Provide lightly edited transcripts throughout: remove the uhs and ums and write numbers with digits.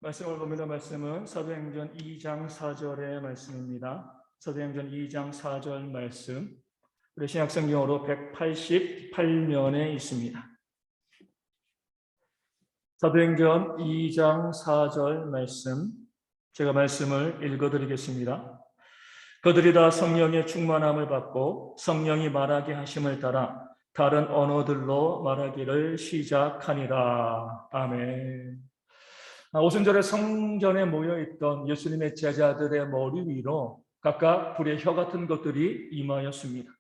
말씀을 봅니다. 말씀은 사도행전 2장 4절의 말씀입니다. 사도행전 2장 4절 말씀, 우리 신약성경으로 188면에 있습니다. 사도행전 2장 4절 말씀, 제가 말씀을 읽어드리겠습니다. 그들이 다 성령의 충만함을 받고 성령이 말하게 하심을 따라 다른 언어들로 말하기를 시작하니라. 아멘. 오순절에 성전에 모여있던 예수님의 제자들의 머리 위로 각각 불의 혀 같은 것들이 임하였습니다.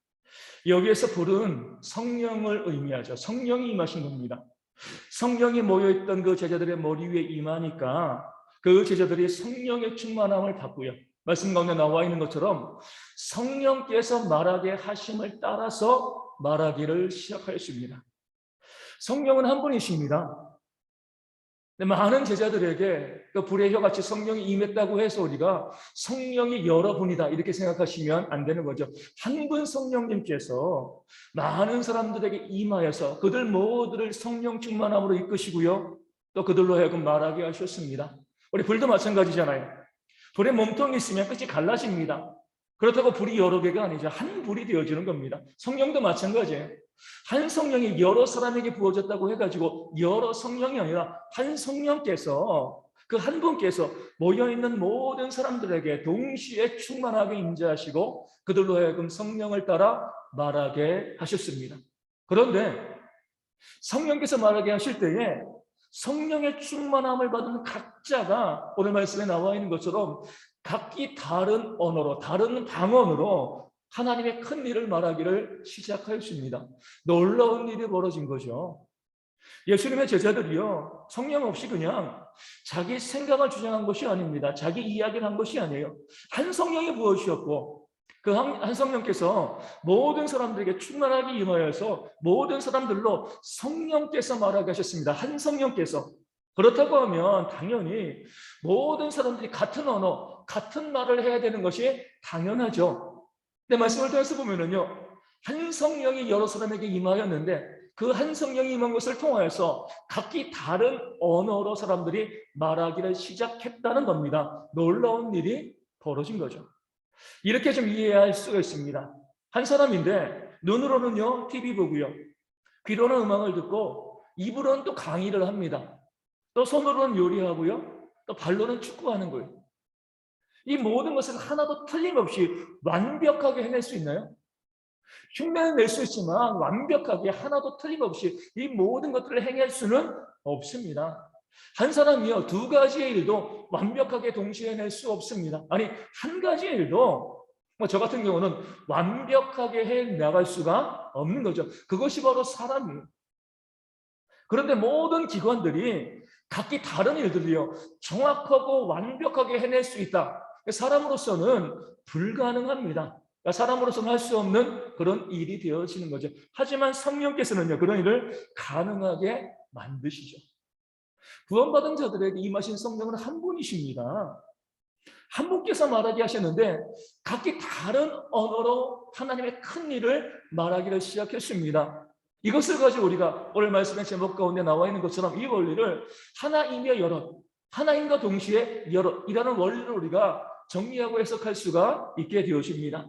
여기에서 불은 성령을 의미하죠. 성령이 임하신 겁니다. 성령이 모여있던 그 제자들의 머리 위에 임하니까 그 제자들이 성령의 충만함을 받고요. 말씀 가운데 나와 있는 것처럼 성령께서 말하게 하심을 따라서 말하기를 시작하였습니다. 성령은 한 분이십니다. 많은 제자들에게 그 불의 혀같이 성령이 임했다고 해서 우리가 성령이 여러분이다 이렇게 생각하시면 안 되는 거죠. 한 분 성령님께서 많은 사람들에게 임하여서 그들 모두를 성령 충만함으로 이끄시고요. 또 그들로 하여금 말하게 하셨습니다. 우리 불도 마찬가지잖아요. 불에 몸통이 있으면 끝이 갈라집니다. 그렇다고 불이 여러 개가 아니죠. 한 불이 되어지는 겁니다. 성령도 마찬가지예요. 한 성령이 여러 사람에게 부어졌다고 해가지고 여러 성령이 아니라 한 성령께서 그 한 분께서 모여있는 모든 사람들에게 동시에 충만하게 임재하시고 그들로 하여금 성령을 따라 말하게 하셨습니다. 그런데 성령께서 말하게 하실 때에 성령의 충만함을 받은 각자가 오늘 말씀에 나와 있는 것처럼 각기 다른 언어로 다른 방언으로 하나님의 큰 일을 말하기를 시작하였습니다. 놀라운 일이 벌어진 거죠. 예수님의 제자들이요, 성령 없이 그냥 자기 생각을 주장한 것이 아닙니다. 자기 이야기를 한 것이 아니에요. 한 성령이 부어주셨고 그 한 성령께서 모든 사람들에게 충만하게 임하여서 모든 사람들로 성령께서 말하게 하셨습니다. 한 성령께서. 그렇다고 하면 당연히 모든 사람들이 같은 언어, 같은 말을 해야 되는 것이 당연하죠. 근데 말씀을 통해서 보면은요, 한 성령이 여러 사람에게 임하였는데 그 한 성령이 임한 것을 통하여서 각기 다른 언어로 사람들이 말하기를 시작했다는 겁니다. 놀라운 일이 벌어진 거죠. 이렇게 좀 이해할 수가 있습니다. 한 사람인데 눈으로는요 TV 보고요, 귀로는 음악을 듣고 입으로는 또 강의를 합니다. 또 손으로는 요리하고요, 또 발로는 축구하는 거예요. 이 모든 것은 하나도 틀림없이 완벽하게 해낼 수 있나요? 흉내는 낼 수 있지만 완벽하게 하나도 틀림없이 이 모든 것들을 행할 수는 없습니다. 한 사람이요, 두 가지의 일도 완벽하게 동시에 해낼 수 없습니다. 아니, 한 가지의 일도 저 같은 경우는 완벽하게 해나갈 수가 없는 거죠. 그것이 바로 사람이에요. 그런데 모든 기관들이 각기 다른 일들이요, 정확하고 완벽하게 해낼 수 있다. 사람으로서는 불가능합니다. 사람으로서는 할 수 없는 그런 일이 되어지는 거죠. 하지만 성령께서는요, 그런 일을 가능하게 만드시죠. 구원받은 자들에게 임하신 성령은 한 분이십니다. 한 분께서 말하게 하셨는데 각기 다른 언어로 하나님의 큰 일을 말하기를 시작했습니다. 이것을 가지고 우리가 오늘 말씀의 제목 가운데 나와 있는 것처럼 이 원리를 하나이며 여럿, 하나님과 동시에 여럿이라는 원리를 우리가 정리하고 해석할 수가 있게 되어집니다.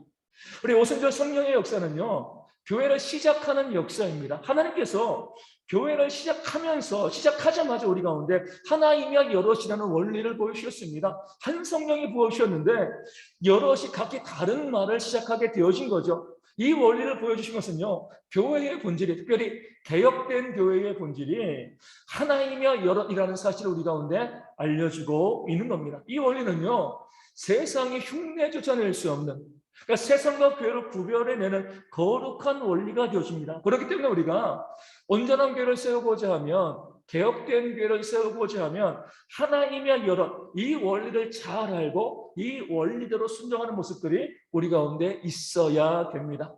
우리 오순절 성령의 역사는요, 교회를 시작하는 역사입니다. 하나님께서 교회를 시작하자마자 우리 가운데 하나이며 여럿이라는 원리를 보여주셨습니다. 한 성령이 부어주셨는데 여럿이 각기 다른 말을 시작하게 되어진 거죠. 이 원리를 보여주신 것은요, 교회의 본질이, 특별히 개혁된 교회의 본질이 하나이며 여럿이라는 사실을 우리 가운데 알려주고 있는 겁니다. 이 원리는요, 세상이 흉내조차 낼 수 없는, 그러니까 세상과 교회를 구별해내는 거룩한 원리가 되어집니다. 그렇기 때문에 우리가 온전한 교회를 세우고자 하면, 개혁된 교회를 세우고자 하면 하나이며 여럿, 이 원리를 잘 알고 이 원리대로 순종하는 모습들이 우리 가운데 있어야 됩니다.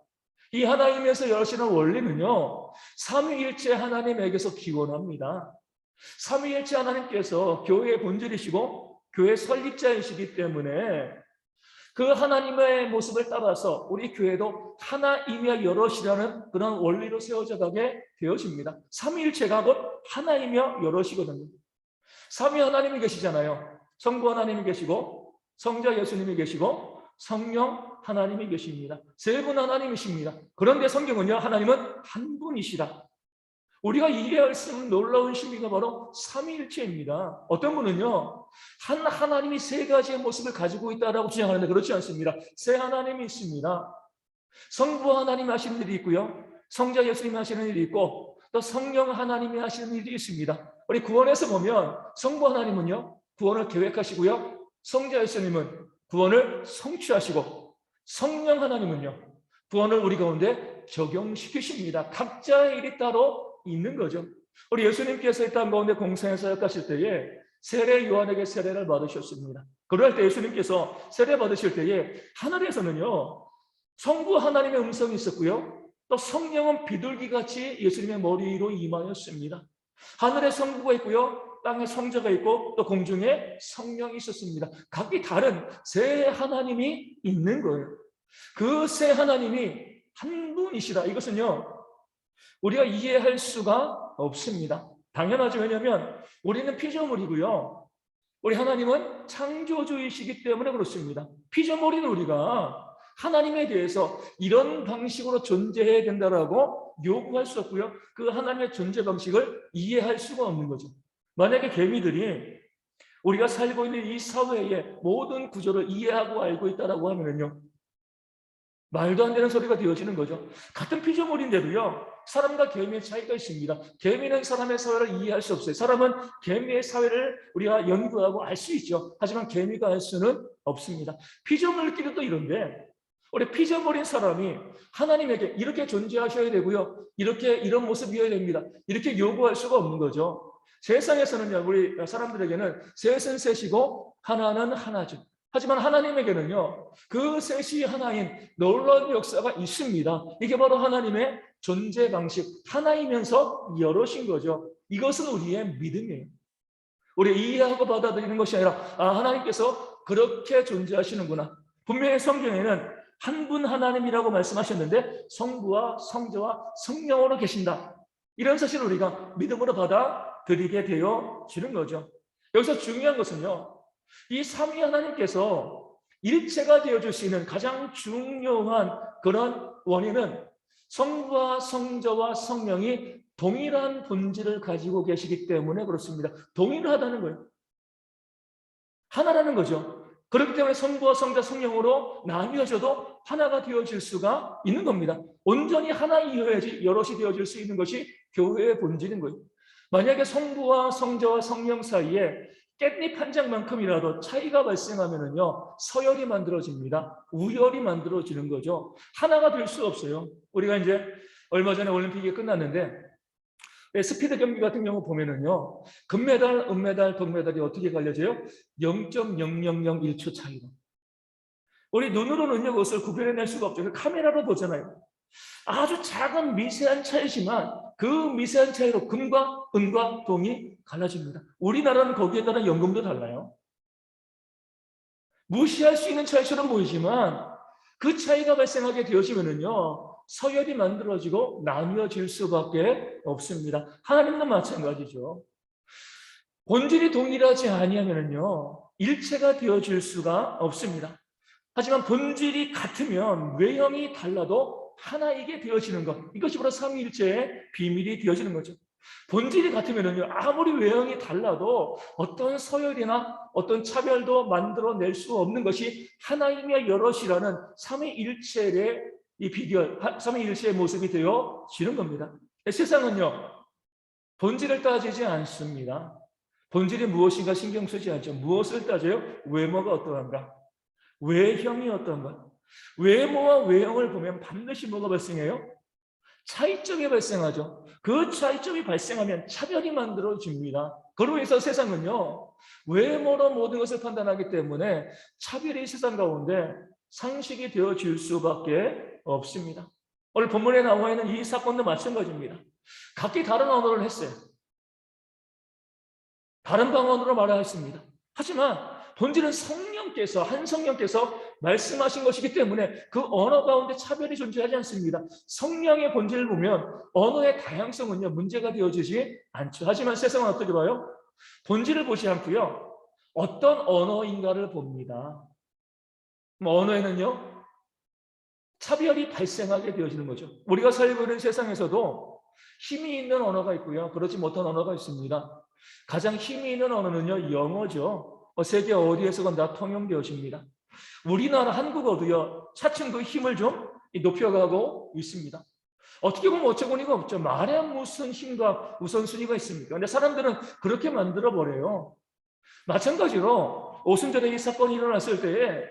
이 하나이면서 여럿이라는 원리는요, 삼위일체 하나님에게서 기원합니다. 삼위일체 하나님께서 교회의 본질이시고 교회 설립자이시기 때문에 그 하나님의 모습을 따라서 우리 교회도 하나이며 여럿이라는 그런 원리로 세워져 가게 되어집니다. 삼위일체가 곧 하나이며 여럿이거든요. 삼위 하나님이 계시잖아요. 성부 하나님이 계시고 성자 예수님이 계시고 성령 하나님이 계십니다. 세 분 하나님이십니다. 그런데 성경은요, 하나님은 한 분이시다. 우리가 이해할 수 있는 놀라운 신비가 바로 삼위일체입니다. 어떤 분은요, 한 하나님이 세 가지의 모습을 가지고 있다라고 주장하는데 그렇지 않습니다. 세 하나님이 있습니다. 성부 하나님이 하시는 일이 있고요, 성자 예수님이 하시는 일이 있고, 또 성령 하나님이 하시는 일이 있습니다. 우리 구원에서 보면 성부 하나님은요, 구원을 계획하시고요, 성자 예수님은 구원을 성취하시고, 성령 하나님은요, 구원을 우리 가운데 적용시키십니다. 각자의 일이 따로 있는 거죠. 우리 예수님께서 이 땅 가운데 공생에 사역하실 때에 세례 요한에게 세례를 받으셨습니다. 그럴 때 예수님께서 세례 받으실 때에 하늘에서는요, 성부 하나님의 음성이 있었고요, 또 성령은 비둘기같이 예수님의 머리 위로 임하였습니다. 하늘에 성부가 있고요, 땅에 성자가 있고, 또 공중에 성령이 있었습니다. 각기 다른 세 하나님이 있는 거예요. 그 세 하나님이 한 분이시다. 이것은요, 우리가 이해할 수가 없습니다. 당연하죠. 왜냐하면 우리는 피조물이고요, 우리 하나님은 창조주이시기 때문에 그렇습니다. 피조물인 우리가 하나님에 대해서 이런 방식으로 존재해야 된다라고 요구할 수 없고요, 그 하나님의 존재 방식을 이해할 수가 없는 거죠. 만약에 개미들이 우리가 살고 있는 이 사회의 모든 구조를 이해하고 알고 있다라고 하면요, 말도 안 되는 소리가 되어지는 거죠. 같은 피조물인데도요, 사람과 개미의 차이가 있습니다. 개미는 사람의 사회를 이해할 수 없어요. 사람은 개미의 사회를 우리가 연구하고 알 수 있죠. 하지만 개미가 알 수는 없습니다. 피조물끼리도 이런데, 우리 피조물인 사람이 하나님에게 이렇게 존재하셔야 되고요, 이렇게 이런 모습이어야 됩니다, 이렇게 요구할 수가 없는 거죠. 세상에서는요, 우리 사람들에게는 셋은 셋이고 하나는 하나죠. 하지만 하나님에게는요, 그 셋이 하나인 놀라운 역사가 있습니다. 이게 바로 하나님의 존재 방식, 하나이면서 여럿인 거죠. 이것은 우리의 믿음이에요. 우리 이해하고 받아들이는 것이 아니라, 하나님께서 그렇게 존재하시는구나. 분명히 성경에는 한 분 하나님이라고 말씀하셨는데 성부와 성자와 성령으로 계신다, 이런 사실을 우리가 믿음으로 받아들이게 되어지는 거죠. 여기서 중요한 것은요, 이 삼위 하나님께서 일체가 되어줄 수 있는 가장 중요한 그런 원인은 성부와 성자와 성령이 동일한 본질을 가지고 계시기 때문에 그렇습니다. 동일하다는 거예요. 하나라는 거죠. 그렇기 때문에 성부와 성자 성령으로 나뉘어져도 하나가 되어질 수가 있는 겁니다. 온전히 하나이어야지 여럿이 되어질 수 있는 것이 교회의 본질인 거예요. 만약에 성부와 성자와 성령 사이에 깻잎 한 장만큼이라도 차이가 발생하면은요, 서열이 만들어집니다. 우열이 만들어지는 거죠. 하나가 될 수 없어요. 우리가 이제 얼마 전에 올림픽이 끝났는데 스피드 경기 같은 경우 보면은요, 금메달, 은메달, 동메달이 어떻게 갈려져요? 0.0001초 차이로. 우리 눈으로는요, 그것을 구별해낼 수가 없죠. 카메라로 보잖아요. 아주 작은 미세한 차이지만 그 미세한 차이로 금과 은과 동이 갈라집니다. 우리나라는 거기에 따른 연금도 달라요. 무시할 수 있는 차이처럼 보이지만 그 차이가 발생하게 되어지면은요, 서열이 만들어지고 나뉘어질 수밖에 없습니다. 하나님도 마찬가지죠. 본질이 동일하지 아니하면은요, 일체가 되어질 수가 없습니다. 하지만 본질이 같으면 외형이 달라도 하나이게 되어지는 것, 이것이 바로 삼위일체의 비밀이 되어지는 거죠. 본질이 같으면은요, 아무리 외형이 달라도 어떤 서열이나 어떤 차별도 만들어낼 수 없는 것이 하나이며 여럿이라는 삼위일체의 이 비결, 삼위일체의 모습이 되어지는 겁니다. 세상은요, 본질을 따지지 않습니다. 본질이 무엇인가 신경 쓰지 않죠. 무엇을 따져요? 외모가 어떠한가? 외형이 어떤가? 외모와 외형을 보면 반드시 뭐가 발생해요? 차이점이 발생하죠. 그 차이점이 발생하면 차별이 만들어집니다. 그로 인해서 세상은요, 외모로 모든 것을 판단하기 때문에 차별이 세상 가운데 상식이 되어질 수밖에 없습니다. 오늘 본문에 나와 있는 이 사건도 마찬가지입니다. 각기 다른 언어를 했어요. 다른 방언으로 말하였습니다. 하지만 본질은 성령께서, 한 성령께서 말씀하신 것이기 때문에 그 언어 가운데 차별이 존재하지 않습니다. 성령의 본질을 보면 언어의 다양성은요, 문제가 되어지지 않죠. 하지만 세상은 어떻게 봐요? 본질을 보지 않고요. 어떤 언어인가를 봅니다. 언어에는요, 차별이 발생하게 되어지는 거죠. 우리가 살고 있는 세상에서도 힘이 있는 언어가 있고요. 그렇지 못한 언어가 있습니다. 가장 힘이 있는 언어는요, 영어죠. 세계 어디에서건 다 통용되어집니다. 우리나라 한국어도요, 차츰 그 힘을 좀 높여가고 있습니다. 어떻게 보면 어처구니가 없죠. 말에 무슨 힘과 우선순위가 있습니까? 근데 사람들은 그렇게 만들어버려요. 마찬가지로 오순절에 이 사건이 일어났을 때에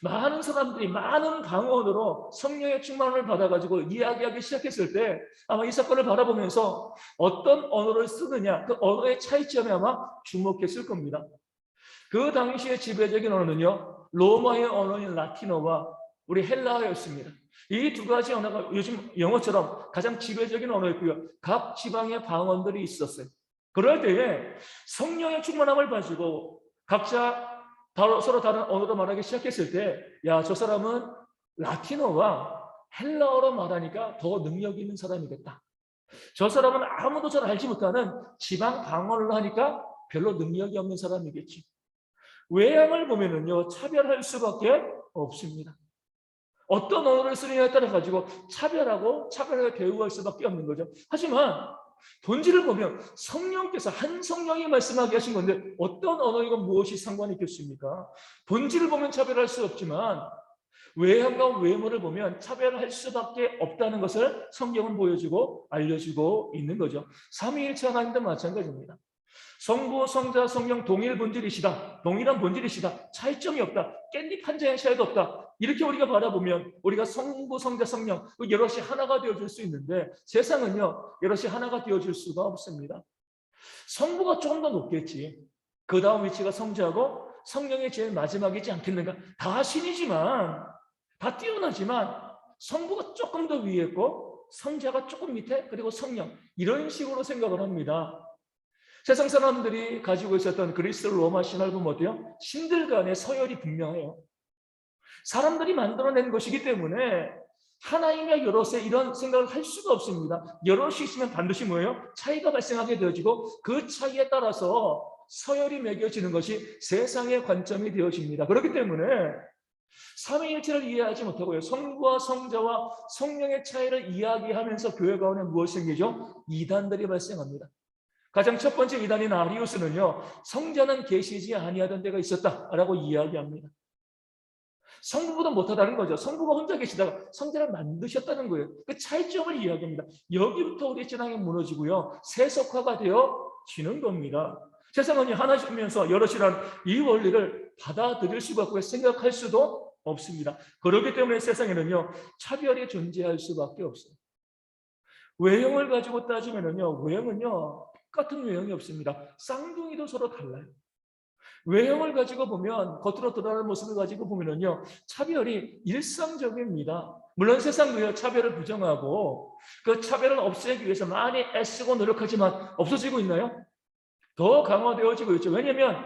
많은 사람들이 많은 방언으로 성령의 충만을 받아가지고 이야기하기 시작했을 때 아마 이 사건을 바라보면서 어떤 언어를 쓰느냐, 그 언어의 차이점에 아마 주목했을 겁니다. 그 당시의 지배적인 언어는요, 로마의 언어인 라틴어와 우리 헬라어였습니다. 이 두 가지 언어가 요즘 영어처럼 가장 지배적인 언어였고요. 각 지방의 방언들이 있었어요. 그럴 때에 성령의 충만함을 가지고 각자 서로 다른 언어로 말하기 시작했을 때, 야, 저 사람은 라틴어와 헬라어로 말하니까 더 능력 있는 사람이겠다. 저 사람은 아무도 잘 알지 못하는 지방 방언을 하니까 별로 능력이 없는 사람이겠지. 외향을 보면은요, 차별할 수밖에 없습니다. 어떤 언어를 쓰느냐에 따라 가지고 차별하게 대우할 수밖에 없는 거죠. 하지만 본질을 보면 성령께서 한 성령이 말씀하게 하신 건데 어떤 언어이건 무엇이 상관이 있겠습니까? 본질을 보면 차별할 수 없지만 외향과 외모를 보면 차별할 수밖에 없다는 것을 성경은 보여주고 알려주고 있는 거죠. 삼위일체 하나님도 마찬가지입니다. 성부, 성자, 성령 동일 본질이시다. 동일한 본질이시다. 차이점이 없다. 깻잎 한 장의 차이도 없다. 이렇게 우리가 바라보면 우리가 성부, 성자, 성령 여럿이 하나가 되어줄 수 있는데 세상은요, 여럿이 하나가 되어줄 수가 없습니다. 성부가 조금 더 높겠지. 그 다음 위치가 성자고 성령이 제일 마지막이지 않겠는가. 다 신이지만, 다 뛰어나지만 성부가 조금 더 위에 있고 성자가 조금 밑에, 그리고 성령, 이런 식으로 생각을 합니다. 세상 사람들이 가지고 있었던 그리스 로마 신화를 보면 어때요? 신들 간의 서열이 분명해요. 사람들이 만들어낸 것이기 때문에 하나님의 여럿의 이런 생각을 할 수가 없습니다. 여럿이 있으면 반드시 뭐예요? 차이가 발생하게 되어지고 그 차이에 따라서 서열이 매겨지는 것이 세상의 관점이 되어집니다. 그렇기 때문에 삼위일체를 이해하지 못하고요, 성부와 성자와 성령의 차이를 이야기하면서 교회 가운데 무엇이 생기죠? 이단들이 발생합니다. 가장 첫 번째 이단인 아리우스는요, 성자는 계시지 아니하던 때가 있었다라고 이야기합니다. 성부보다 못하다는 거죠. 성부가 혼자 계시다가 성자를 만드셨다는 거예요. 그 차이점을 이야기합니다. 여기부터 우리 신앙이 무너지고요, 세속화가 되어지는 겁니다. 세상은 하나시면서 여럿이란 이 원리를 받아들일 수가 없고 생각할 수도 없습니다. 그렇기 때문에 세상에는요, 차별이 존재할 수밖에 없어요. 외형을 가지고 따지면은요, 외형은요, 똑같은 외형이 없습니다. 쌍둥이도 서로 달라요. 외형을 가지고 보면, 겉으로 드러나는 모습을 가지고 보면은요, 차별이 일상적입니다. 물론 세상도요, 차별을 부정하고 그 차별을 없애기 위해서 많이 애쓰고 노력하지만 없어지고 있나요? 더 강화되어지고 있죠. 왜냐하면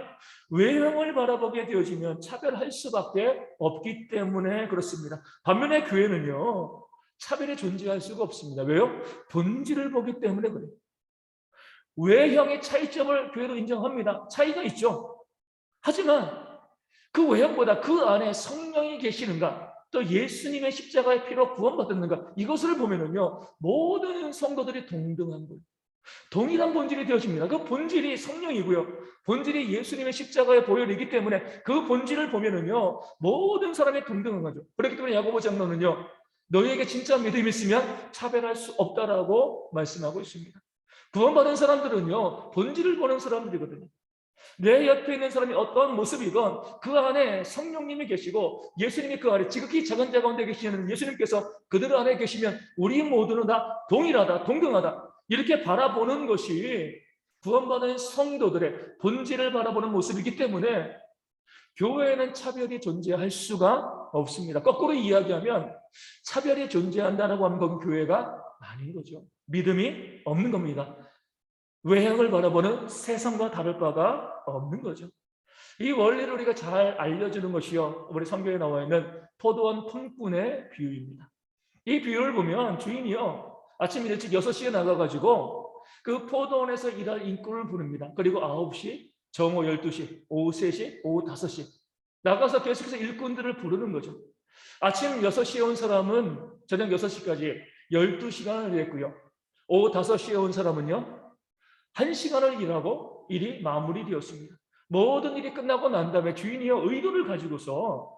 외형을 바라보게 되어지면 차별할 수밖에 없기 때문에 그렇습니다. 반면에 교회는요, 차별이 존재할 수가 없습니다. 왜요? 본질을 보기 때문에 그래요. 외형의 차이점을 교회도 인정합니다. 차이가 있죠. 하지만 그 외형보다 그 안에 성령이 계시는가, 또 예수님의 십자가의 피로 구원받았는가, 이것을 보면은요, 모든 성도들이 동등한 거예요. 동일한 본질이 되어집니다. 그 본질이 성령이고요, 본질이 예수님의 십자가의 보혈이기 때문에 그 본질을 보면은요, 모든 사람이 동등한 거죠. 그렇기 때문에 야고보 장로는요, 너희에게 진짜 믿음이 있으면 차별할 수 없다라고 말씀하고 있습니다. 구원받은 사람들은요, 본질을 보는 사람들이거든요. 내 옆에 있는 사람이 어떤 모습이건 그 안에 성령님이 계시고 예수님이 그 안에 지극히 작은 자 가운데 계시는 예수님께서 그들 안에 계시면 우리 모두는 다 동일하다, 동등하다, 이렇게 바라보는 것이 구원받은 성도들의 본질을 바라보는 모습이기 때문에 교회에는 차별이 존재할 수가 없습니다. 거꾸로 이야기하면 차별이 존재한다라고 하는 건 교회가 아닌 거죠. 믿음이 없는 겁니다. 외형을 바라보는 세상과 다를 바가 없는 거죠. 이 원리를 우리가 잘 알려주는 것이요, 우리 성경에 나와 있는 포도원 품꾼의 비유입니다. 이 비유를 보면 주인이요, 아침 일찍 6시에 나가가지고 그 포도원에서 일할 인꾼을 부릅니다. 그리고 9시, 정오 12시, 오후 3시, 오후 5시 나가서 계속해서 일꾼들을 부르는 거죠. 아침 6시에 온 사람은 저녁 6시까지 12시간을 일했고요. 오후 5시에 온 사람은요, 1시간을 일하고 일이 마무리되었습니다. 모든 일이 끝나고 난 다음에 주인이요, 의도를 가지고서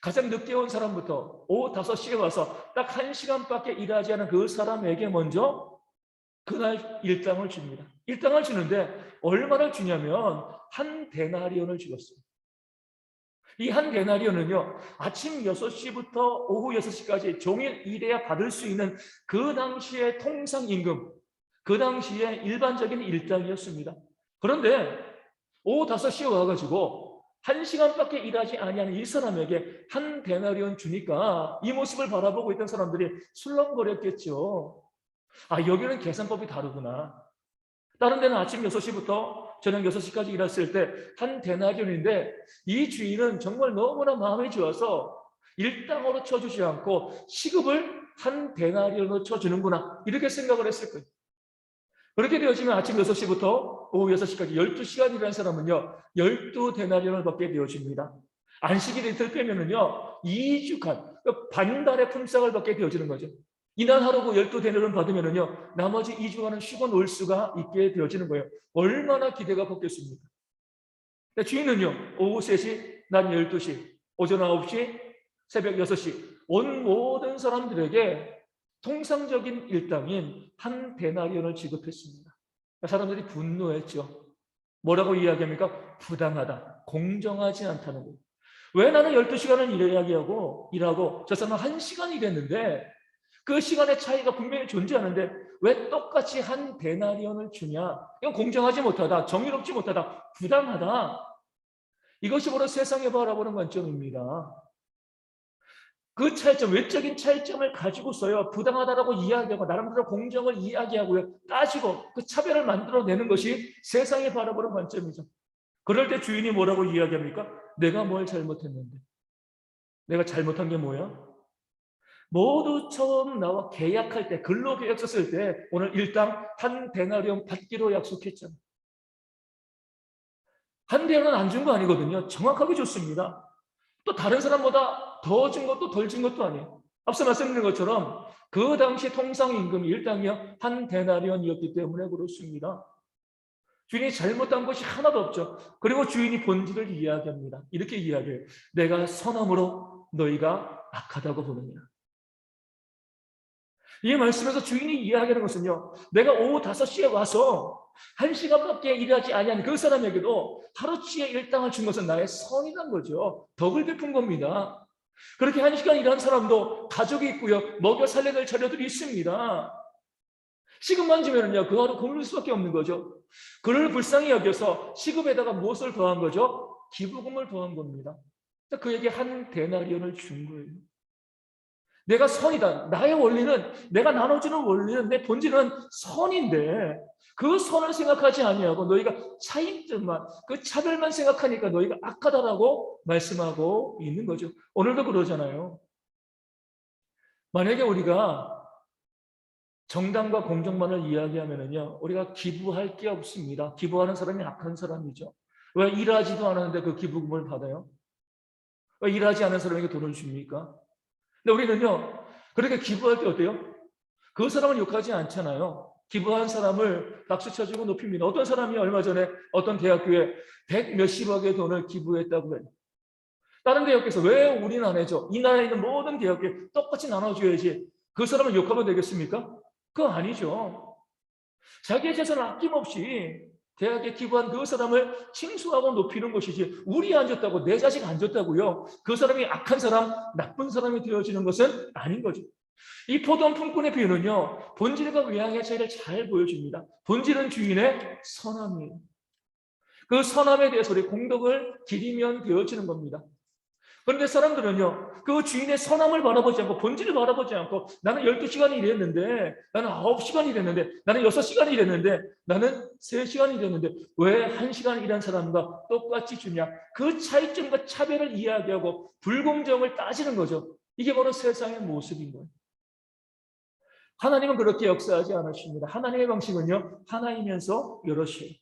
가장 늦게 온 사람부터 오후 5시에 와서 딱 1시간밖에 일하지 않은 그 사람에게 먼저 그날 일당을 줍니다. 일당을 주는데 얼마를 주냐면 한 데나리온을 주었어요. 이 한 데나리온은요, 아침 6시부터 오후 6시까지 종일 일해야 받을 수 있는 그 당시의 통상임금, 그 당시의 일반적인 일당이었습니다. 그런데 오후 5시에 와가지고 1시간밖에 일하지 아니하는 이 사람에게 한 데나리온 주니까 이 모습을 바라보고 있던 사람들이 술렁거렸겠죠. 아, 여기는 계산법이 다르구나. 다른 데는 아침 6시부터 저녁 6시까지 일했을 때 한 데나리온인데 이 주인은 정말 너무나 마음이 좋아서 일당으로 쳐주지 않고 시급을 한 데나리온으로 쳐주는구나, 이렇게 생각을 했을 거예요. 그렇게 되어지면 아침 6시부터 오후 6시까지 12시간 일한 사람은요, 12데나리온을 받게 되어집니다. 안식일 이틀 빼면은요, 2주간, 반달의 품삯을 받게 되어지는 거죠. 이날 하루고 12데나리온 받으면은요, 나머지 2주간은 쉬고 놀 수가 있게 되어지는 거예요. 얼마나 기대가 컸겠습니까? 주인은요, 오후 3시, 낮 12시, 오전 9시, 새벽 6시, 온 모든 사람들에게 통상적인 일당인 한 데나리온을 지급했습니다. 사람들이 분노했죠. 뭐라고 이야기합니까? 부당하다, 공정하지 않다는 거예요. 왜 나는 12시간을 일하고 저 사람은 1시간 일했는데 그 시간의 차이가 분명히 존재하는데 왜 똑같이 한 데나리온을 주냐? 이건 공정하지 못하다, 정의롭지 못하다, 부당하다. 이것이 바로 세상에 바라보는 관점입니다. 그 차이점, 외적인 차이점을 가지고서요, 부당하다라고 이야기하고 나름대로 공정을 이야기하고요, 따지고 그 차별을 만들어내는 것이 세상이 바라보는 관점이죠. 그럴 때 주인이 뭐라고 이야기합니까? 내가 뭘 잘못했는데? 내가 잘못한 게 뭐야? 모두 처음 나와 계약할 때, 근로계약 썼을 때 오늘 일당 한 데나리온 받기로 약속했잖아요. 한 데나리온 안 준 거 아니거든요. 정확하게 줬습니다. 또 다른 사람보다 더 준 것도 덜 준 것도 아니에요. 앞서 말씀드린 것처럼 그 당시 통상임금이 일당이요, 한 데나리온이었기 때문에 그렇습니다. 주인이 잘못한 것이 하나도 없죠. 그리고 주인이 본질을 이야기합니다. 이렇게 이야기해요. 내가 선함으로 너희가 악하다고 보느냐. 이 말씀에서 주인이 이야기하는 것은요, 내가 오후 5시에 와서 1시간밖에 일하지 아니한 그 사람에게도 하루치의 일당을 준 것은 나의 선이란 거죠. 덕을 베푼 겁니다. 그렇게 1시간 일한 사람도 가족이 있고요, 먹여 살려야 될 자녀들이 있습니다. 시급만 주면은요, 그 하루 굶을 수밖에 없는 거죠. 그를 불쌍히 여겨서 시급에다가 무엇을 더한 거죠? 기부금을 더한 겁니다. 그에게 한 데나리온을 준 거예요. 내가 선이다. 나의 원리는, 내가 나눠주는 원리는, 내 본질은 선인데 그 선을 생각하지 아니하고 너희가 차이점만, 그 차별만 생각하니까 너희가 악하다라고 말씀하고 있는 거죠. 오늘도 그러잖아요. 만약에 우리가 정당과 공정만을 이야기하면요, 우리가 기부할 게 없습니다. 기부하는 사람이 악한 사람이죠. 왜 일하지도 않았는데 그 기부금을 받아요? 왜 일하지 않은 사람에게 돈을 줍니까? 근데 우리는요, 그렇게 기부할 때 어때요? 그 사람을 욕하지 않잖아요. 기부한 사람을 박수 쳐주고 높입니다. 어떤 사람이 얼마 전에 어떤 대학교에 100 몇십억의 돈을 기부했다고 해요. 다른 대학교에서 왜 우리는 안 해줘? 이 나라에 있는 모든 대학교에 똑같이 나눠줘야지. 그 사람을 욕하면 되겠습니까? 그거 아니죠. 자기의 재산을 아낌없이 대학에 기부한 그 사람을 칭송하고 높이는 것이지, 우리 안 줬다고, 내 자식 안 줬다고요, 그 사람이 악한 사람, 나쁜 사람이 되어지는 것은 아닌 거죠. 이 포도원 품꾼의 비유는요, 본질과 외양의 차이를 잘 보여줍니다. 본질은 주인의 선함이에요. 그 선함에 대해서 우리 공덕을 기리면 되어지는 겁니다. 그런데 사람들은요, 그 주인의 선함을 바라보지 않고, 본질을 바라보지 않고, 나는 12시간 일했는데, 나는 9시간 일했는데, 나는 6시간 일했는데, 나는 3시간 일했는데, 왜 1시간 일한 사람과 똑같이 주냐? 그 차이점과 차별을 이야기하고, 불공정을 따지는 거죠. 이게 바로 세상의 모습인 거예요. 하나님은 그렇게 역사하지 않으십니다. 하나님의 방식은요, 하나이면서 여럿이에요.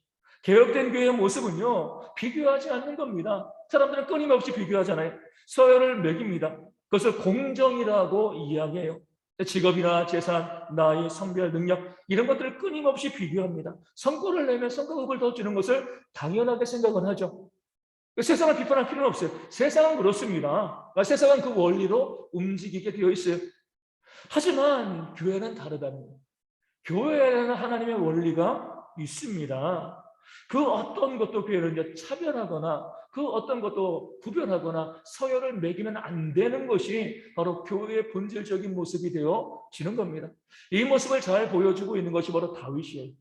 개혁된 교회의 모습은요, 비교하지 않는 겁니다. 사람들은 끊임없이 비교하잖아요. 서열을 매깁니다. 그것을 공정이라고 이야기해요. 직업이나 재산, 나이, 성별, 능력 이런 것들을 끊임없이 비교합니다. 성과를 내면 성과급을 더 주는 것을 당연하게 생각은 하죠. 세상을 비판할 필요는 없어요. 세상은 그렇습니다. 세상은 그 원리로 움직이게 되어 있어요. 하지만 교회는 다르답니다. 교회에는 하나님의 원리가 있습니다. 그 어떤 것도 교회는 차별하거나 그 어떤 것도 구별하거나 서열을 매기면 안 되는 것이 바로 교회의 본질적인 모습이 되어지는 겁니다. 이 모습을 잘 보여주고 있는 것이 바로 다윗이에요.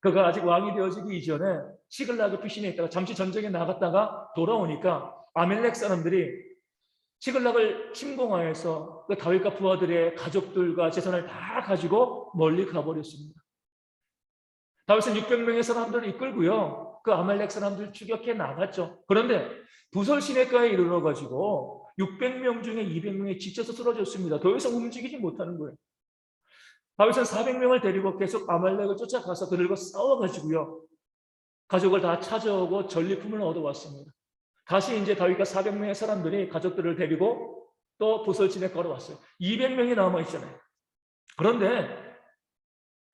그가 아직 왕이 되어지기 이전에 시글라그 피신에 있다가 잠시 전쟁에 나갔다가 돌아오니까 아멜렉 사람들이 시글락을 침공하여서 그 다윗과 부하들의 가족들과 재산을 다 가지고 멀리 가버렸습니다. 다윗은 600명의 사람들을 이끌고요, 그 아말렉 사람들 추격해 나갔죠. 그런데 부설 시내가에 이르러가지고 600명 중에 200명이 지쳐서 쓰러졌습니다. 더 이상 움직이지 못하는 거예요. 다윗은 400명을 데리고 계속 아말렉을 쫓아가서 그들과 싸워가지고요, 가족을 다 찾아오고 전리품을 얻어왔습니다. 다시 이제 다윗과 400명의 사람들이 가족들을 데리고 또 부설진에 걸어왔어요. 200명이 남아있잖아요. 그런데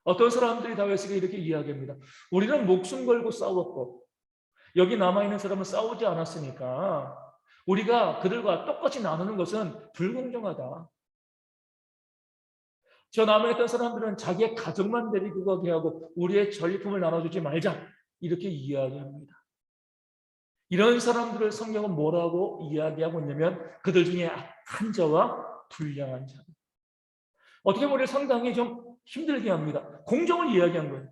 어떤 사람들이 다윗에게 이렇게 이야기합니다. 우리는 목숨 걸고 싸웠고 여기 남아있는 사람은 싸우지 않았으니까 우리가 그들과 똑같이 나누는 것은 불공정하다. 저 남아있던 사람들은 자기의 가족만 데리고 가게 하고 우리의 전리품을 나눠주지 말자, 이렇게 이야기합니다. 이런 사람들을 성경은 뭐라고 이야기하고 있냐면 그들 중에 악한 자와 불량한 자. 어떻게 보면 상당히 좀 힘들게 합니다. 공정을 이야기한 거예요.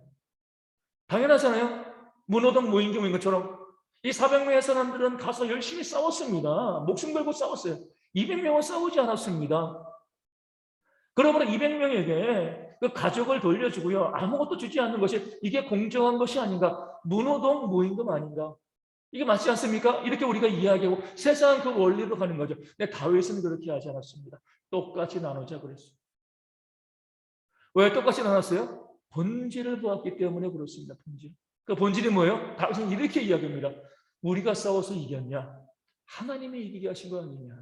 당연하잖아요. 문호동 무인경인 것처럼 이 400명의 사람들은 가서 열심히 싸웠습니다. 목숨 걸고 싸웠어요. 200명은 싸우지 않았습니다. 그러므로 200명에게 그 가족을 돌려주고요, 아무것도 주지 않는 것이 이게 공정한 것이 아닌가? 문호동 무임금 아닌가? 이게 맞지 않습니까? 이렇게 우리가 이야기하고 세상 그 원리로 가는 거죠. 근데 다윗은 그렇게 하지 않았습니다. 똑같이 나누자 그랬어요. 왜 똑같이 나눴어요? 본질을 보았기 때문에 그렇습니다. 본질. 그 본질이 뭐예요? 다윗은 이렇게 이야기합니다. 우리가 싸워서 이겼냐? 하나님이 이기게 하신 거 아니냐?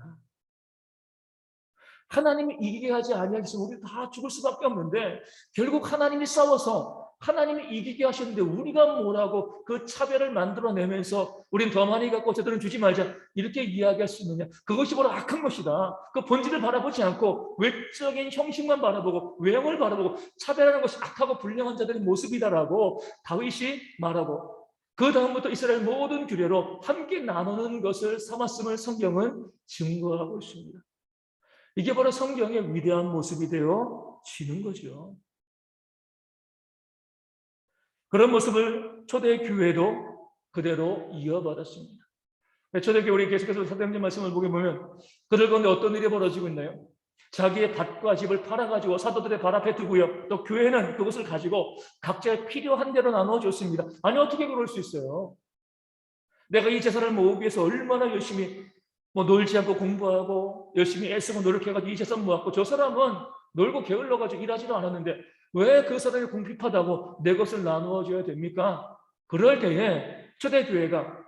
하나님이 이기게 하지 아니하겠으면 우리 다 죽을 수밖에 없는데 결국 하나님이 싸워서 하나님이 이기게 하셨는데 우리가 뭐라고 그 차별을 만들어내면서 우린 더 많이 갖고 저들은 주지 말자, 이렇게 이야기할 수 있느냐? 그것이 바로 악한 것이다. 그 본질을 바라보지 않고 외적인 형식만 바라보고 외형을 바라보고 차별하는 것이 악하고 불량한 자들의 모습이다라고 다윗이 말하고, 그 다음부터 이스라엘 모든 규례로 함께 나누는 것을 삼았음을 성경은 증거하고 있습니다. 이게 바로 성경의 위대한 모습이 되어지는 거죠. 그런 모습을 초대교회도 그대로 이어받았습니다. 초대교회 우리 계속해서 사도행전 말씀을 보게 보면 그들 가운데 어떤 일이 벌어지고 있나요? 자기의 밭과 집을 팔아가지고 사도들의 발 앞에 두고요, 또 교회는 그것을 가지고 각자의 필요한 대로 나눠줬습니다. 아니 어떻게 그럴 수 있어요? 내가 이 재산을 모으기 위해서 얼마나 열심히 놀지 않고 공부하고 열심히 애쓰고 노력해가지고 이 재산 모았고 저 사람은 놀고 게을러가지고 일하지도 않았는데 왜 그 사람이 궁핍하다고 내 것을 나누어 줘야 됩니까? 그럴 때에 초대교회가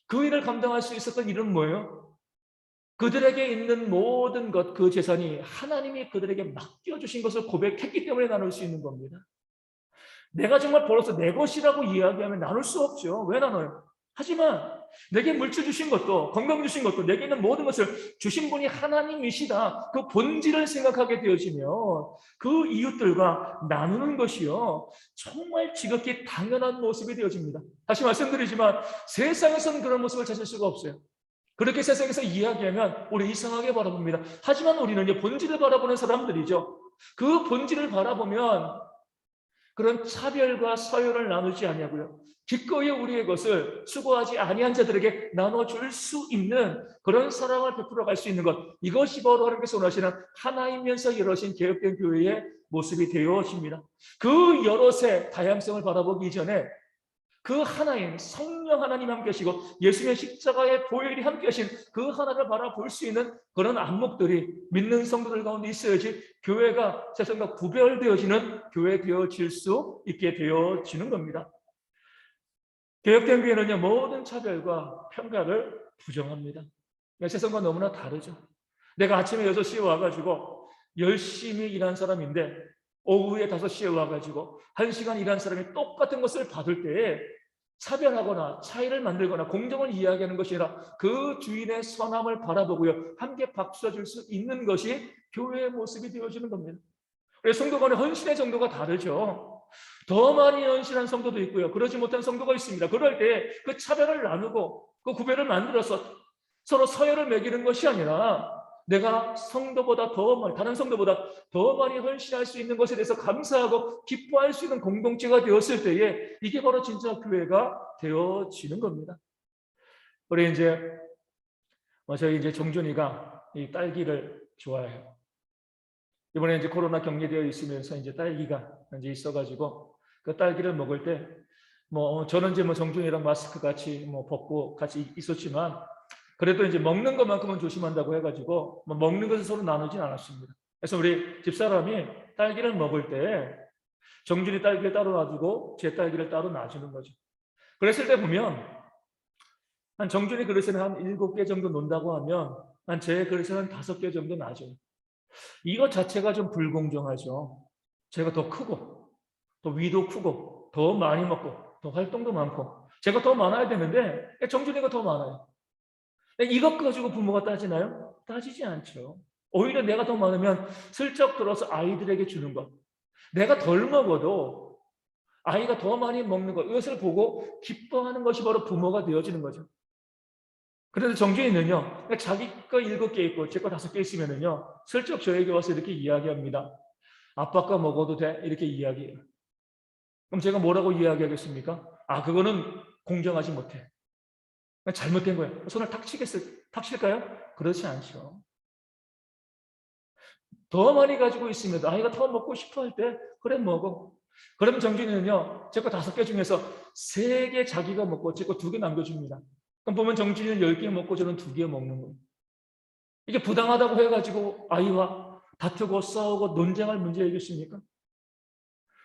그 일을 감당할 수 있었던 일은 뭐예요? 그들에게 있는 모든 것, 그 재산이 하나님이 그들에게 맡겨주신 것을 고백했기 때문에 나눌 수 있는 겁니다. 내가 정말 벌어서 내 것이라고 이야기하면 나눌 수 없죠. 왜 나눠요? 하지만 내게 물질 주신 것도 건강 주신 것도 내게 있는 모든 것을 주신 분이 하나님이시다, 그 본질을 생각하게 되어지면 그 이웃들과 나누는 것이요 정말 지극히 당연한 모습이 되어집니다. 다시 말씀드리지만 세상에서는 그런 모습을 찾을 수가 없어요. 그렇게 세상에서 이야기하면 우리 이상하게 바라봅니다. 하지만 우리는 이제 본질을 바라보는 사람들이죠. 그 본질을 바라보면 그런 차별과 서열을 나누지 아니하고요, 기꺼이 우리의 것을 수고하지 아니한 자들에게 나눠줄 수 있는 그런 사랑을 베풀어 갈 수 있는 것, 이것이 바로 하나님께서 원하시는 하나이면서 여럿인 개혁된 교회의 모습이 되어집니다. 그 여럿의 다양성을 바라보기 전에 그 하나인 성령 하나님 함께 하시고 예수님의 십자가의 보혈이 함께 하신 그 하나를 바라볼 수 있는 그런 안목들이 믿는 성도들 가운데 있어야지 교회가 세상과 구별되어지는 교회 되어질 수 있게 되어지는 겁니다. 개혁된 교회는요, 모든 차별과 평가를 부정합니다. 세상과 너무나 다르죠. 내가 아침에 6시에 와가지고 열심히 일한 사람인데 오후에 5시에 와가지고 1시간 일한 사람이 똑같은 것을 받을 때에 차별하거나 차이를 만들거나 공정을 이야기하는 것이 아니라 그 주인의 선함을 바라보고요, 함께 박수쳐 줄 수 있는 것이 교회의 모습이 되어지는 겁니다. 그래서 성도 간의 헌신의 정도가 다르죠. 더 많이 헌신한 성도도 있고요, 그러지 못한 성도가 있습니다. 그럴 때 그 차별을 나누고 그 구별을 만들어서 서로 서열을 매기는 것이 아니라 내가 성도보다 더 많이, 다른 성도보다 더 많이 헌신할 수 있는 것에 대해서 감사하고 기뻐할 수 있는 공동체가 되었을 때에 이게 바로 진짜 교회가 되어지는 겁니다. 우리 저희 정준이가 이 딸기를 좋아해요. 이번에 코로나 격리되어 있으면서 딸기가 있어가지고 그 딸기를 먹을 때 저는 정준이랑 마스크 같이 벗고 같이 있었지만 그래도 먹는 것만큼은 조심한다고 해가지고 먹는 것을 서로 나누진 않았습니다. 그래서 우리 집사람이 딸기를 먹을 때 정준이 딸기를 따로 놔두고 제 딸기를 따로 놔주는 거죠. 그랬을 때 보면 한 정준이 그릇에는 한 7개 정도 논다고 하면 한 제 그릇에는 5개 정도 놔줘요. 이것 자체가 좀 불공정하죠. 제가 더 크고 더 위도 크고 더 많이 먹고 더 활동도 많고 제가 더 많아야 되는데 정준이가 더 많아요. 이것 가지고 부모가 따지나요? 따지지 않죠. 오히려 내가 더 많으면 슬쩍 들어서 아이들에게 주는 것. 내가 덜 먹어도 아이가 더 많이 먹는 것. 이것을 보고 기뻐하는 것이 바로 부모가 되어지는 거죠. 그래서 정준이는요, 자기 거 7개 있고 제 거 5개 있으면은요, 슬쩍 저에게 와서 이렇게 이야기합니다. 아빠 거 먹어도 돼? 이렇게 이야기해요. 그럼 제가 뭐라고 이야기하겠습니까? 그거는 공정하지 못해. 잘못된 거예요. 손을 탁 칠까요? 그렇지 않죠. 더 많이 가지고 있으면 아이가 더 먹고 싶어 할 때 그래 먹어. 그러면 정준이는요, 제 거 5개 중에서 3개 자기가 먹고 제 거 2개 남겨줍니다. 그럼 보면 정준이는 10개 먹고 저는 2개 먹는 거예요. 이게 부당하다고 해가지고 아이와 다투고 싸우고 논쟁할 문제이겠습니까?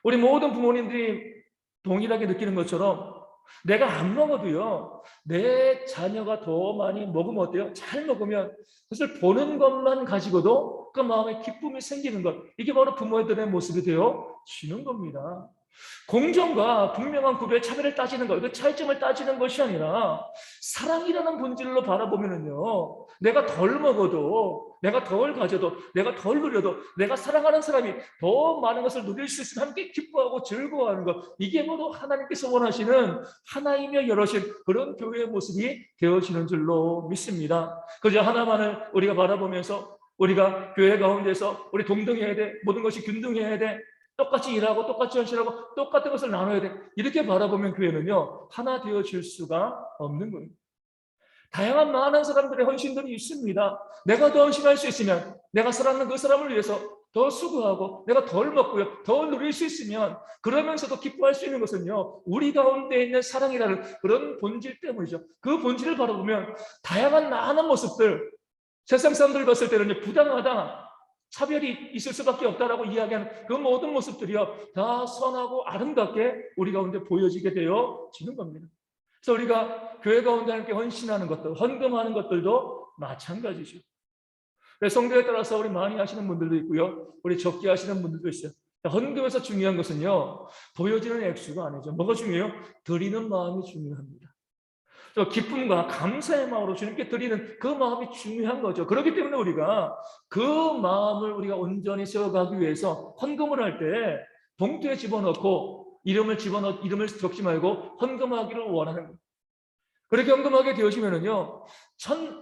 우리 모든 부모님들이 동일하게 느끼는 것처럼 내가 안 먹어도요, 내 자녀가 더 많이 먹으면 어때요? 잘 먹으면 그것을 보는 것만 가지고도 그 마음에 기쁨이 생기는 것. 이게 바로 부모들의 모습이 되어지는 겁니다. 공정과 분명한 구별, 차별을 따지는 것, 그 차이점을 따지는 것이 아니라 사랑이라는 본질로 바라보면은요, 내가 덜 먹어도, 내가 덜 가져도, 내가 덜 누려도, 내가 사랑하는 사람이 더 많은 것을 누릴 수 있으면 함께 기뻐하고 즐거워하는 것, 이게 바로 하나님께서 원하시는 하나이며 여럿인 그런 교회의 모습이 되어지는 줄로 믿습니다. 그저 하나만을 우리가 바라보면서 우리가 교회 가운데서 우리 동등해야 돼, 모든 것이 균등해야 돼, 똑같이 일하고 똑같이 헌신하고 똑같은 것을 나눠야 돼, 이렇게 바라보면 교회는요, 하나 되어질 수가 없는 거예요. 다양한 많은 사람들의 헌신들이 있습니다. 내가 더 헌신할 수 있으면, 내가 사랑하는 그 사람을 위해서 더 수고하고 내가 덜 먹고요, 더 누릴 수 있으면, 그러면서도 기뻐할 수 있는 것은요, 우리 가운데 있는 사랑이라는 그런 본질 때문이죠. 그 본질을 바라보면 다양한 많은 모습들, 세상 사람들 봤을 때는 부당하다, 차별이 있을 수밖에 없다라고 이야기하는 그 모든 모습들이요, 다 선하고 아름답게 우리 가운데 보여지게 되어지는 겁니다. 그래서 우리가 교회 가운데 함께 헌신하는 것들, 헌금하는 것들도 마찬가지죠. 성도에 따라서 우리 많이 하시는 분들도 있고요, 우리 적게 하시는 분들도 있어요. 헌금에서 중요한 것은요, 보여지는 액수가 아니죠. 뭐가 중요해요? 드리는 마음이 중요합니다. 기쁨과 감사의 마음으로 주님께 드리는 그 마음이 중요한 거죠. 그렇기 때문에 우리가 그 마음을 우리가 온전히 세워가기 위해서 헌금을 할 때 봉투에 집어넣고 이름을 적지 말고 헌금하기를 원하는 거예요. 그렇게 헌금하게 되어지면은요,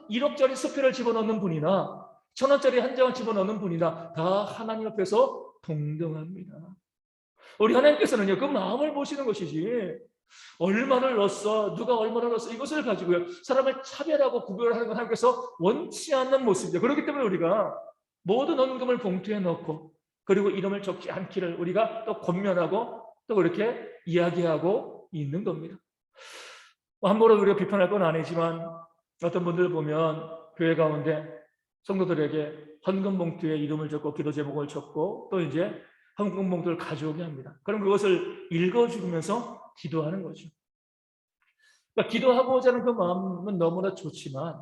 1억짜리 수표를 집어넣는 분이나 1,000원짜리 한 장을 집어넣는 분이나 다 하나님 앞에서 동등합니다. 우리 하나님께서는요, 그 마음을 보시는 것이지, 얼마를 넣었어, 누가 얼마를 넣었어, 이것을 가지고요, 사람을 차별하고 구별하는 건 하나님께서 원치 않는 모습이죠. 그렇기 때문에 우리가 모든 헌금을 봉투에 넣고, 그리고 이름을 적지 않기를 우리가 또 권면하고 또 그렇게 이야기하고 있는 겁니다. 함부로 우리가 비판할 건 아니지만 어떤 분들 보면 교회 가운데 성도들에게 헌금 봉투에 이름을 적고 기도 제목을 적고 또 이제 헌금 봉투를 가져오게 합니다. 그럼 그것을 읽어주면서 기도하는 거죠. 그러니까 기도하고자 하는 그 마음은 너무나 좋지만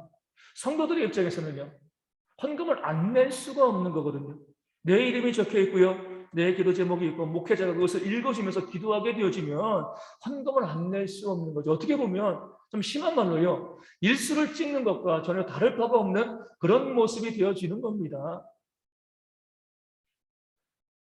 성도들의 입장에서는요, 헌금을 안 낼 수가 없는 거거든요. 내 이름이 적혀 있고요, 내 기도 제목이 있고 목회자가 그것을 읽어주면서 기도하게 되어지면 헌금을 안 낼 수 없는 거죠. 어떻게 보면 좀 심한 말로요, 일수를 찍는 것과 전혀 다를 바가 없는 그런 모습이 되어지는 겁니다.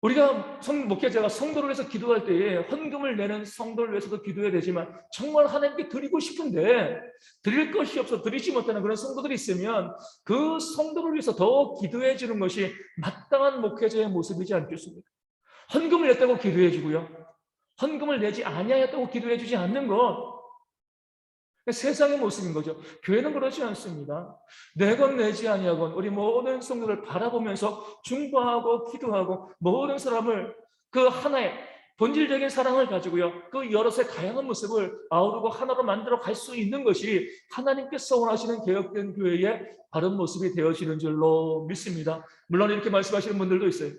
우리가 목회자가 성도를 위해서 기도할 때에 헌금을 내는 성도를 위해서도 기도해야 되지만 정말 하나님께 드리고 싶은데 드릴 것이 없어 드리지 못하는 그런 성도들이 있으면 그 성도를 위해서 더 기도해 주는 것이 마땅한 목회자의 모습이지 않겠습니까? 헌금을 냈다고 기도해 주고요, 헌금을 내지 아니하였다고 기도해 주지 않는 것, 세상의 모습인 거죠. 교회는 그렇지 않습니다. 내건 내지 아니하건 우리 모든 성도를 바라보면서 중보하고 기도하고 모든 사람을 그 하나의 본질적인 사랑을 가지고요, 그 여럿의 다양한 모습을 아우르고 하나로 만들어 갈 수 있는 것이 하나님께서 원하시는 개혁된 교회의 바른 모습이 되어지는 줄로 믿습니다. 물론 이렇게 말씀하시는 분들도 있어요.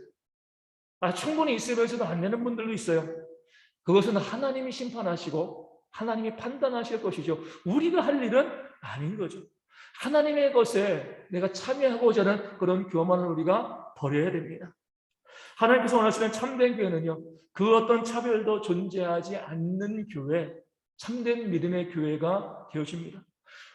충분히 있으면서도 안 되는 분들도 있어요. 그것은 하나님이 심판하시고 하나님이 판단하실 것이죠. 우리가 할 일은 아닌 거죠. 하나님의 것에 내가 참여하고자 하는 그런 교만을 우리가 버려야 됩니다. 하나님께서 원하시는 참된 교회는요, 그 어떤 차별도 존재하지 않는 교회, 참된 믿음의 교회가 되어집니다.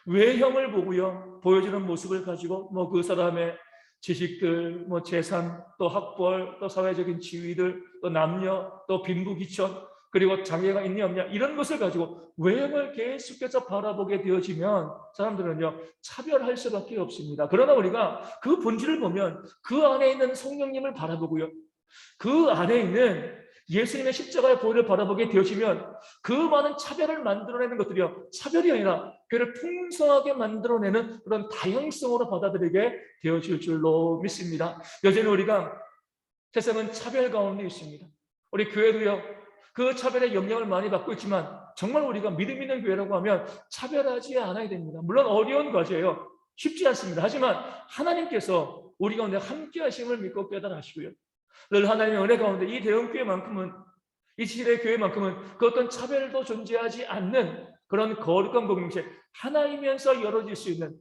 외형을 보고요, 보여주는 모습을 가지고 그 사람의 지식들, 재산, 또 학벌, 또 사회적인 지위들, 또 남녀, 또 빈부귀천, 그리고 장애가 있냐 없냐 이런 것을 가지고 외형을 계속해서 바라보게 되어지면 사람들은요, 차별할 수밖에 없습니다. 그러나 우리가 그 본질을 보면 그 안에 있는 성령님을 바라보고요, 그 안에 있는 예수님의 십자가의 보혈을 바라보게 되어지면 그 많은 차별을 만들어내는 것들이요, 차별이 아니라 교회를 풍성하게 만들어내는 그런 다양성으로 받아들이게 되어질 줄로 믿습니다. 여전히 우리가 세상은 차별 가운데 있습니다. 우리 교회도요, 그 차별의 영향을 많이 받고 있지만 정말 우리가 믿음 있는 교회라고 하면 차별하지 않아야 됩니다. 물론 어려운 과제예요. 쉽지 않습니다. 하지만 하나님께서 우리 가운데 함께 하심을 믿고 깨달으시고요, 늘 하나님의 은혜 가운데 이 대형교회만큼은, 이 시대의 교회만큼은 그 어떤 차별도 존재하지 않는 그런 거룩한 공동체, 하나이면서 열어질 수 있는,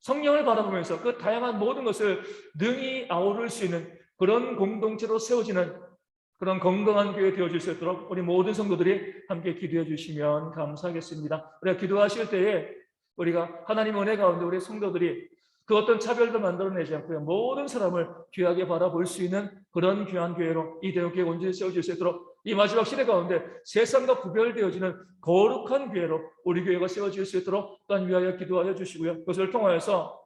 성령을 바라보면서 그 다양한 모든 것을 능히 아우를 수 있는 그런 공동체로 세워지는 그런 건강한 교회 되어질 수 있도록 우리 모든 성도들이 함께 기도해 주시면 감사하겠습니다. 우리가 기도하실 때에 우리가 하나님의 은혜 가운데 우리 성도들이 그 어떤 차별도 만들어내지 않고요, 모든 사람을 귀하게 바라볼 수 있는 그런 귀한 교회로 이 대형교회 온전히 세워질 수 있도록 이 마지막 시대 가운데 세상과 구별되어지는 거룩한 교회로 우리 교회가 세워질 수 있도록 또한 위하여 기도하여 주시고요, 그것을 통하여서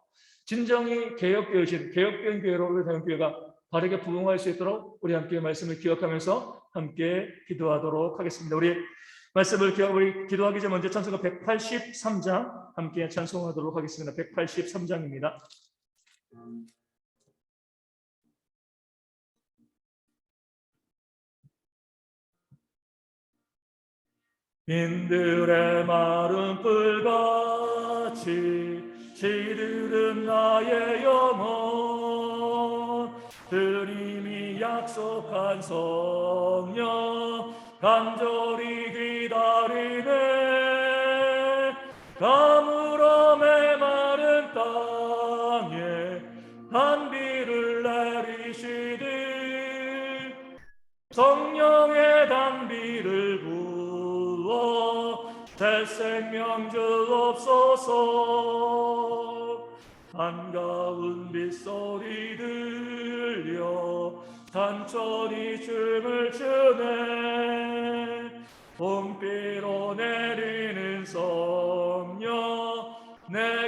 진정이 개혁되어진 개혁된 교회로 우리 대형교회가 바르게 부흥할 수 있도록 우리 함께 말씀을 기억하면서 함께 기도하도록 하겠습니다. 우리 말씀을 우리 기도하기 전 먼저 찬송가 183장 함께 찬송하도록 하겠습니다. 183장입니다. 빈들의 마른 뿔같이 시들은 나의 영혼, 주님이 약속한 성령 간절히 기다리네. 가물어 메마른 땅에 단비를 내리시듯 성령의 단비를 부어 새 생명 주옵소서. 한가운 빗소리 들려 산천이 춤을 추네. 봄비로 내리는 성령 내